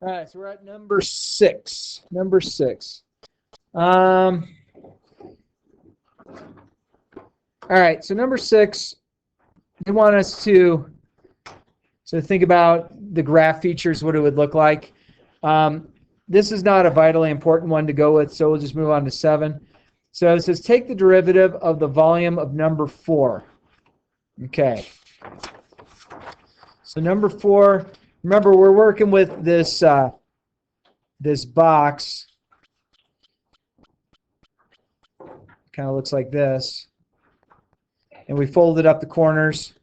All right, so we're at number 6. Number 6. All right, so number 6, they want us to think about the graph features, what it would look like. This is not a vitally important one to go with, so we'll just move on to 7. So it says take the derivative of the volume of number 4. Okay. So number 4, remember we're working with this this box. Kind of looks like this. And we folded up the corners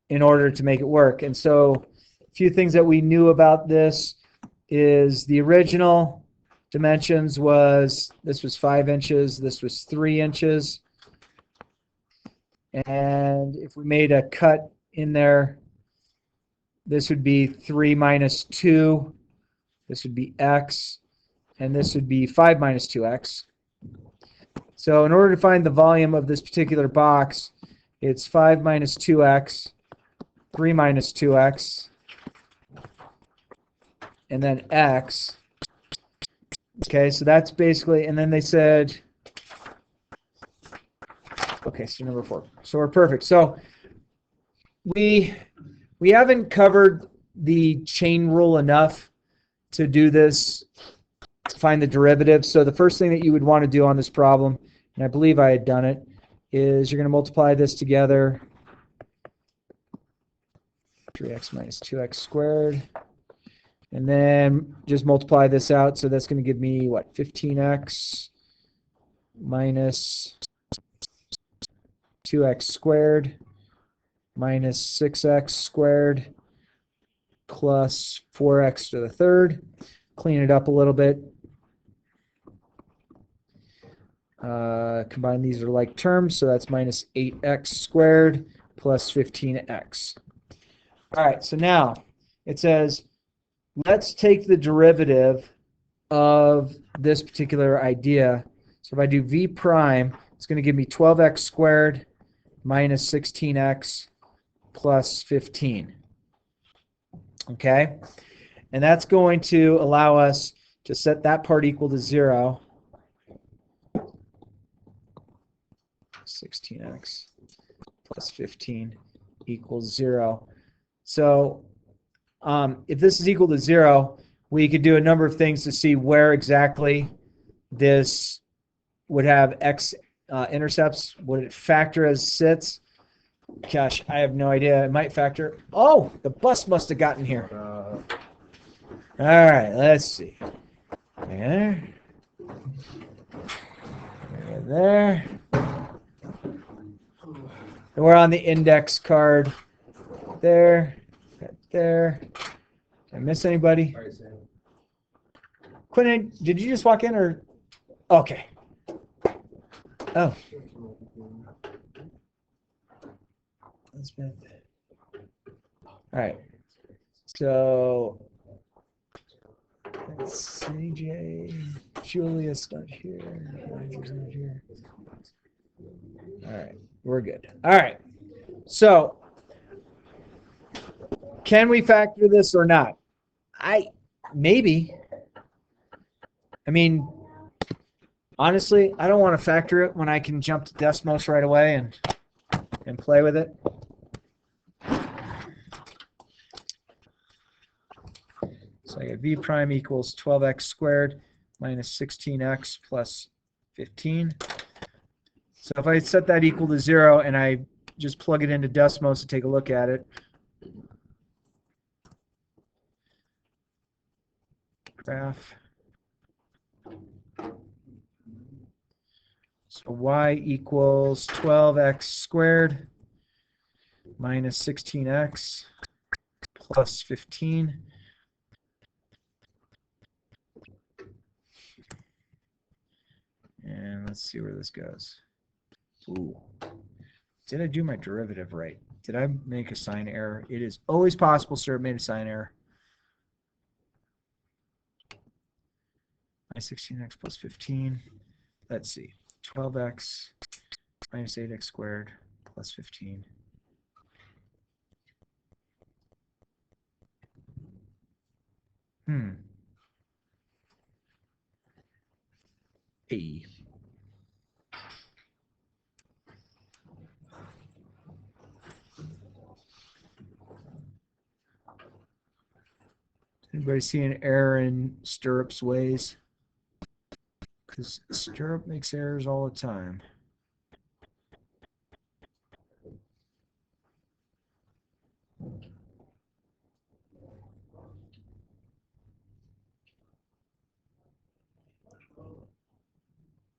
in order to make it work. And so a few things that we knew about this is the original dimensions was, this was 5 inches, this was 3 inches. And if we made a cut in there, this would be 3 minus 2. This would be x. And this would be 5 minus 2x. So in order to find the volume of this particular box, it's 5 minus 2x, 3 minus 2x, and then x. Okay, so that's basically, and then they said, okay, so number 4. So we're perfect. So we haven't covered the chain rule enough to do this, to find the derivative. So the first thing that you would want to do on this problem, and I believe I had done it, is you're going to multiply this together. 3x minus 2x squared. And then just multiply this out. So that's going to give me, what, 15x minus 2x squared minus 6x squared plus 4x to the third. Clean it up a little bit. Combine these are like terms, so that's minus 8x squared plus 15x. All right, so now it says, let's take the derivative of this particular idea. So if I do v prime, it's going to give me 12x squared minus 16x plus 15. Okay? And that's going to allow us to set that part equal to 0. 16x plus 15 equals 0. So if this is equal to 0, we could do a number of things to see where exactly this would have x intercepts. Would it factor as sits? Gosh, I have no idea. It might factor. Oh, the bus must have gotten here. All right, let's see. There. There. And we're on the index card. There. There. Did I miss anybody? Quinn, did you just walk in or? Okay. Oh. All right. So let's see, Jay. Julia's not here. Roger's not here. All right. We're good. All right. So can we factor this or not? Maybe. I mean, honestly, I don't want to factor it when I can jump to Desmos right away and play with it. So I got v prime equals 12x squared minus 16x plus 15. So if I set that equal to 0 and I just plug it into Desmos to take a look at it, graph. So y equals 12x squared minus 16x plus 15. And let's see where this goes. Ooh. Did I do my derivative right? Did I make a sign error? It is always possible, sir. I made a sign error. Minus 16x plus 15. Let's see. 12x minus 8x squared plus 15. A. Anybody see an error in Stirrup's ways? Because Stirrup makes errors all the time.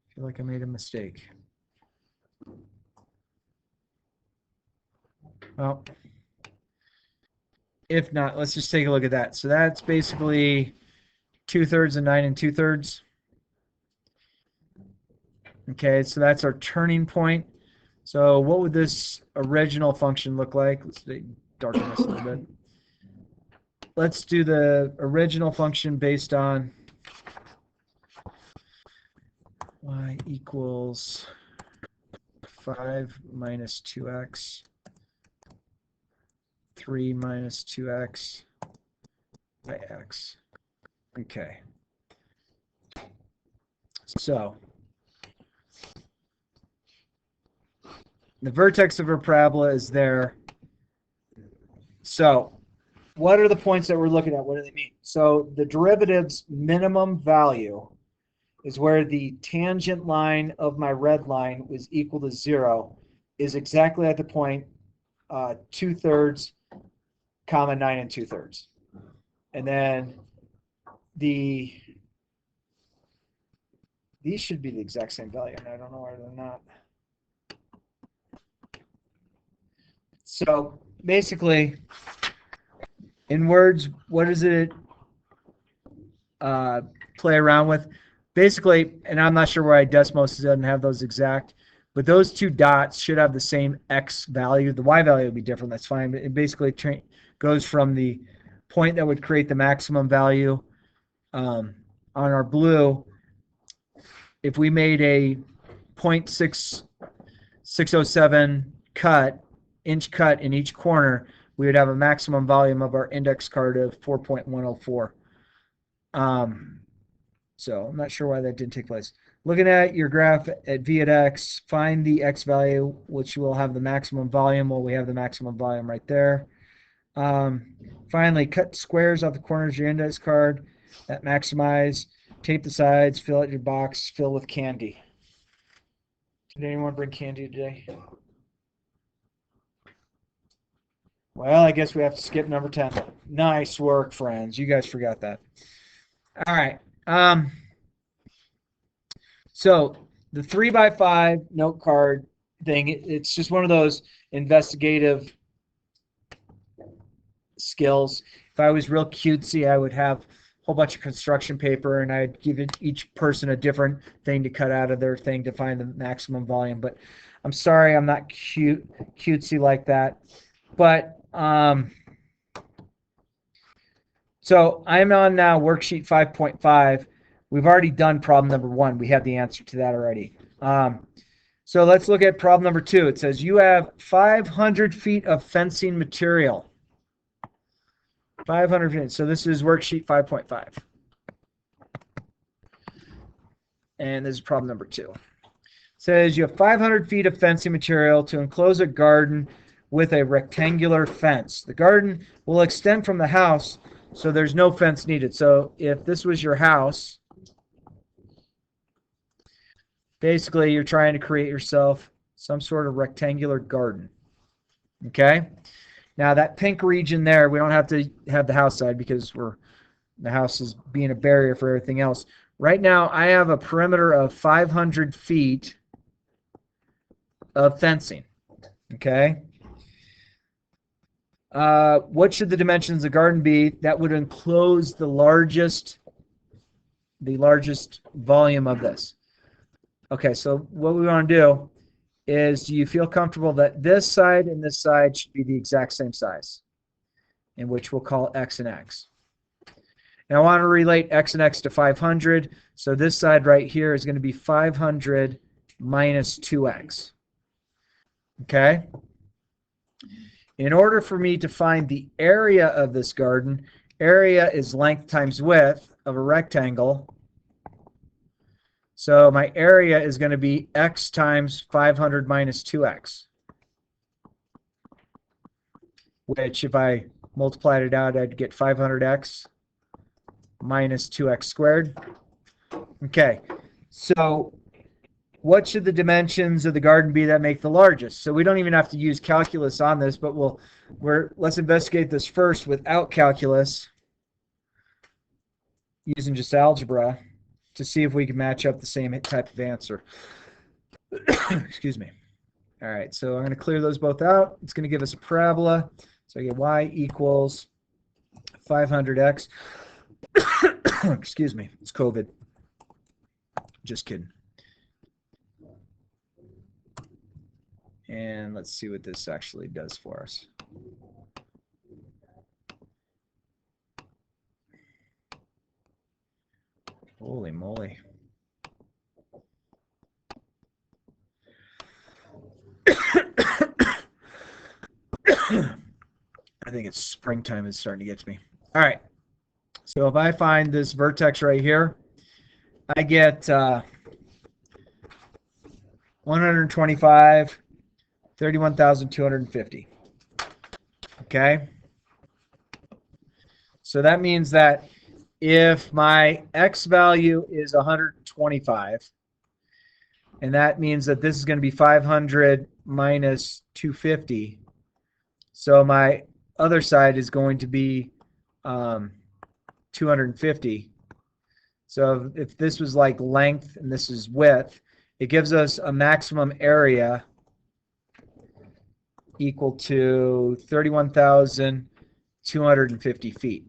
I feel like I made a mistake. Well, if not, let's just take a look at that. So that's basically 2/3 and 9 2/3. Okay, so that's our turning point. So what would this original function look like? Let's darken this a little bit. Let's do the original function based on y equals 5 minus 2x, 3 minus 2x by x. Okay. So the vertex of our parabola is there. So what are the points that we're looking at? What do they mean? So the derivative's minimum value is where the tangent line of my red line was equal to 0, is exactly at the point 2/3, comma 9 2/3. And then these should be the exact same value, and I don't know why they're not. So basically, in words, what does it play around with? Basically, and I'm not sure why Desmos doesn't have those exact, but those two dots should have the same x value. The y value would be different. That's fine. But it basically goes from the point that would create the maximum value on our blue. If we made a 0.607 inch cut in each corner, we would have a maximum volume of our index card of 4.104. So I'm not sure why that didn't take place. Looking at your graph at v at x, find the x value, which will have the maximum volume. Well, we have the maximum volume right there. Finally, cut squares off the corners of your index card that maximize. Tape the sides, fill out your box, fill with candy. Did anyone bring candy today? Well, I guess we have to skip number 10. Nice work, friends. You guys forgot that. All right. So the 3x5 note card thing, it's just one of those investigative skills. If I was real cutesy, I would have a whole bunch of construction paper and I'd give each person a different thing to cut out of their thing to find the maximum volume. But I'm sorry, I'm not cutesy like that. But so I'm on now worksheet 5.5. We've already done problem number 1. We have the answer to that already. So let's look at problem number 2. It says you have 500 feet of fencing material. 500 feet. So this is worksheet 5.5. And this is problem number 2. It says you have 500 feet of fencing material to enclose a garden with a rectangular fence. The garden will extend from the house, so there's no fence needed. So if this was your house, basically you're trying to create yourself some sort of rectangular garden. Okay? Now that pink region there, we don't have to have the house side because the house is being a barrier for everything else. Right now I have a perimeter of 500 feet of fencing. Okay? What should the dimensions of the garden be that would enclose the largest volume of this? Okay, so what we want to do is, do you feel comfortable that this side and this side should be the exact same size, in which we'll call x and x. And I want to relate x and x to 500, so this side right here is going to be 500 minus 2x. Okay? In order for me to find the area of this garden, area is length times width of a rectangle. So my area is going to be x times 500 minus 2x, which if I multiplied it out, I'd get 500x minus 2x squared. Okay, so what should the dimensions of the garden be that make the largest? So we don't even have to use calculus on this, but let's investigate this first without calculus, using just algebra, to see if we can match up the same type of answer. Excuse me. All right, so I'm going to clear those both out. It's going to give us a parabola. So I get y equals 500x. Excuse me, it's COVID. Just kidding. And let's see what this actually does for us. Holy moly. I think it's springtime is starting to get to me. All right. So if I find this vertex right here, I get 125, 31,250. Okay? So that means that if my x value is 125, and that means that this is going to be 500 minus 250, so my other side is going to be 250. So if this was like length and this is width, it gives us a maximum area equal to 31,250 feet.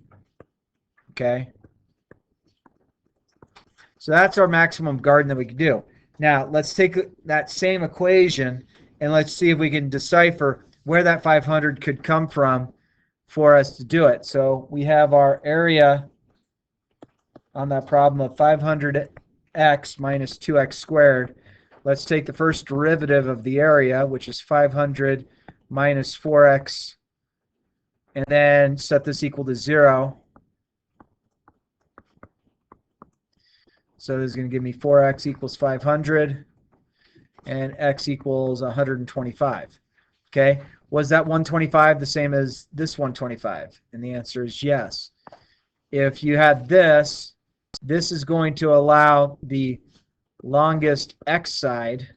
Okay? So that's our maximum garden that we can do. Now, let's take that same equation and let's see if we can decipher where that 500 could come from for us to do it. So we have our area on that problem of 500x minus 2x squared. Let's take the first derivative of the area, which is 500 minus 4x, and then set this equal to 0. So this is going to give me 4x equals 500, and x equals 125. Okay, was that 125 the same as this 125? And the answer is yes. If you had this, this is going to allow the longest x side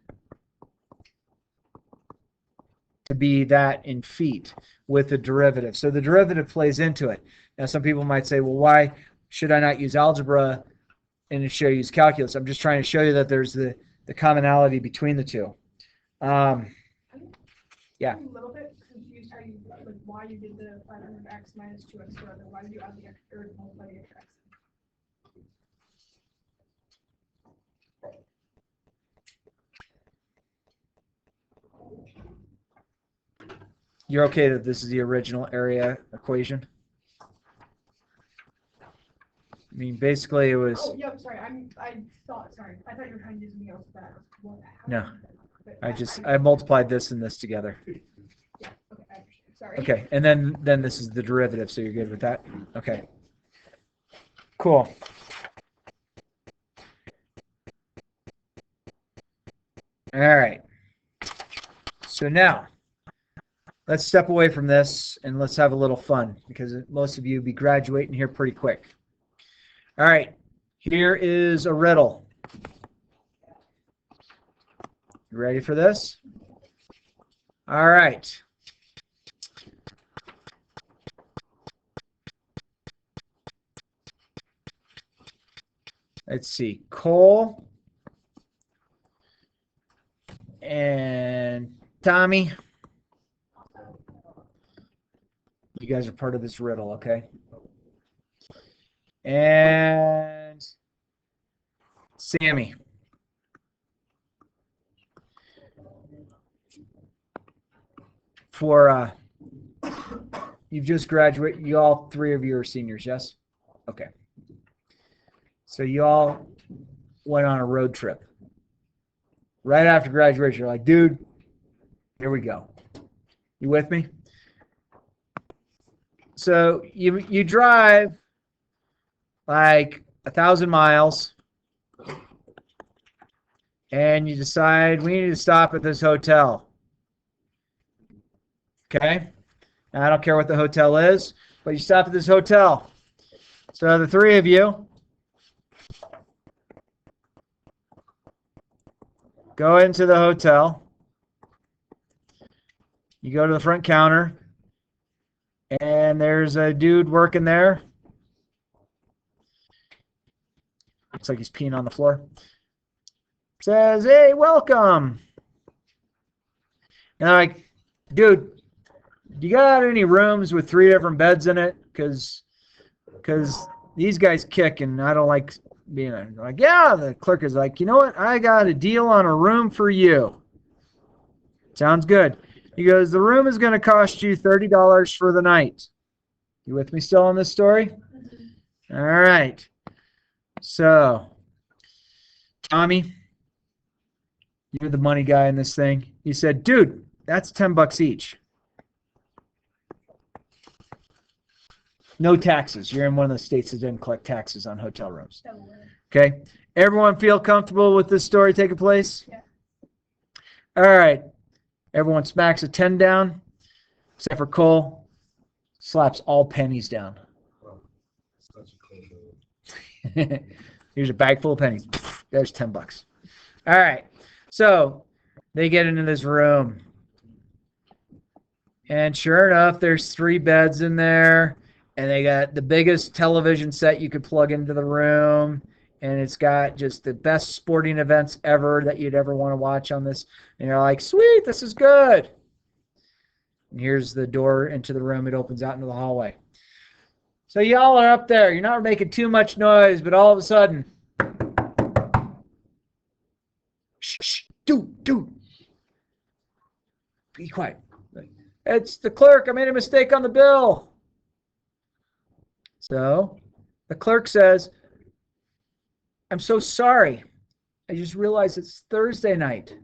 to be that in feet with the derivative. So the derivative plays into it. Now some people might say, well, why should I not use algebra and show you use calculus? I'm just trying to show you that there's the commonality between the two. Yeah. I'm a little bit confused how you like why you did the 500x minus 2x squared, and why did you add the extra or multiply the extra x? You're okay that this is the original area equation? I mean, basically it was. Oh, yeah. Sorry, I thought you were trying to do something else better. No, I multiplied this and this together. Yeah. Okay, I understand. Sorry. Okay, and then this is the derivative, so you're good with that? Okay. Cool. All right. So now, let's step away from this and let's have a little fun, because most of you will be graduating here pretty quick. All right, here is a riddle. You ready for this? All right. Let's see. Cole and Tommy. You guys are part of this riddle, okay? And Sammy. For you've just graduated. You all three of you are seniors, yes? Okay. So you all went on a road trip. Right after graduation, you're like, dude, here we go. You with me? So you drive like 1,000 miles, and you decide we need to stop at this hotel. Okay? Now, I don't care what the hotel is, but you stop at this hotel. So the three of you go into the hotel. You go to the front counter, and there's a dude working there. Looks like he's peeing on the floor. Says, "Hey, welcome." And I'm like, "Dude, do you got any rooms with 3 different beds in it? Because these guys kick, and I don't like being like, yeah." The clerk is like, "You know what? I got a deal on a room for you." Sounds good. He goes, "The room is going to cost you $30 for the night." You with me still on this story? All right. So, Tommy, you're the money guy in this thing. He said, "Dude, that's $10 each. No taxes. You're in one of the states that didn't collect taxes on hotel rooms." Okay. Everyone feel comfortable with this story taking place? Yeah. All right. Everyone smacks a 10 down, except for Cole. Slaps all pennies down. Here's a bag full of pennies. There's $10. All right. So they get into this room. And sure enough, there's 3 beds in there. And they got the biggest television set you could plug into the room. And it's got just the best sporting events ever that you'd ever want to watch on this. And you're like, sweet, this is good. And here's the door into the room. It opens out into the hallway. So y'all are up there. You're not making too much noise, but all of a sudden, shh, dude. Be quiet. It's the clerk. I made a mistake on the bill. So the clerk says, "I'm so sorry. I just realized it's Thursday night.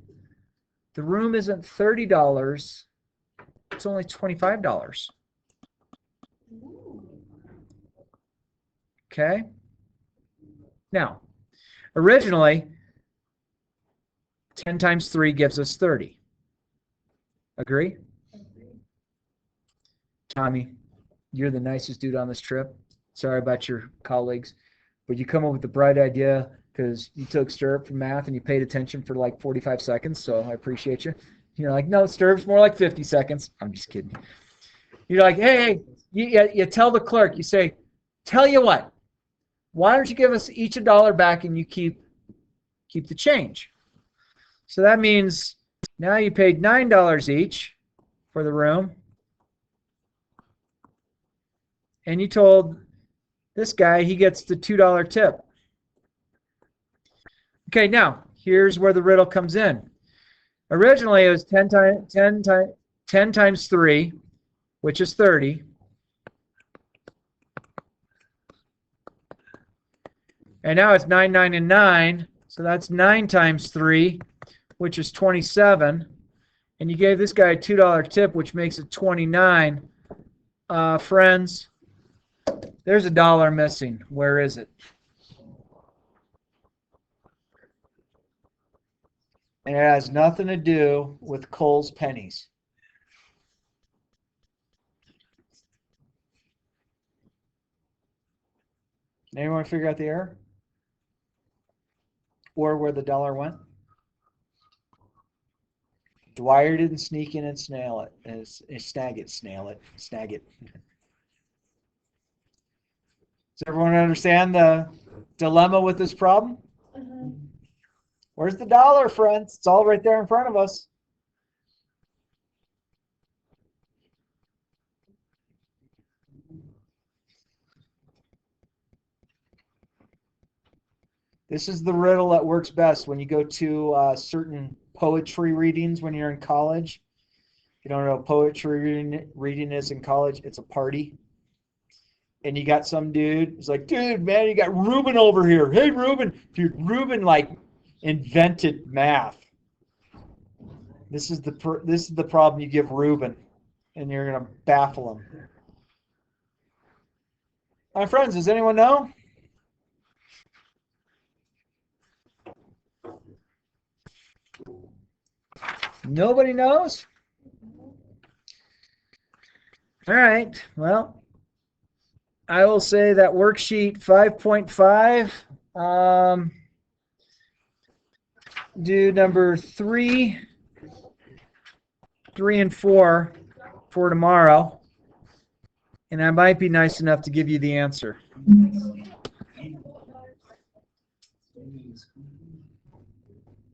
The room isn't $30. It's only $25. Okay? Now, originally, 10 times 3 gives us 30. Agree? Tommy, you're the nicest dude on this trip. Sorry about your colleagues. But you come up with the bright idea because you took stirrup for math and you paid attention for like 45 seconds, so I appreciate you. You're like, no, stirrup's more like 50 seconds. I'm just kidding. You're like, hey, you tell the clerk, you say, tell you what, why don't you give us each $1 back and you keep the change? So that means now you paid $9 each for the room. And you told this guy he gets the $2 tip. Okay, now here's where the riddle comes in. Originally it was 10 times 3, which is 30. And now it's 9, 9, and 9. So that's 9 times 3, which is 27. And you gave this guy a $2 tip, which makes it 29. Friends, there's $1 missing. Where is it? And it has nothing to do with Cole's pennies. Anyone figure out the error? Or where the $1 went? Dwyer didn't sneak in and snag it. Does everyone understand the dilemma with this problem? Mm-hmm. Where's the $1, friends? It's all right there in front of us. This is the riddle that works best when you go to certain poetry readings when you're in college. If you don't know what poetry reading is in college, it's a party. And you got some dude who's like, dude, man, you got Ruben over here. Hey, Ruben. Dude, Ruben, like, invented math. This is the problem you give Ruben, and you're going to baffle him. My friends, does anyone know? Nobody knows? All right, well, I will say that worksheet 5.5, do number 3, 3 and 4 for tomorrow, and I might be nice enough to give you the answer.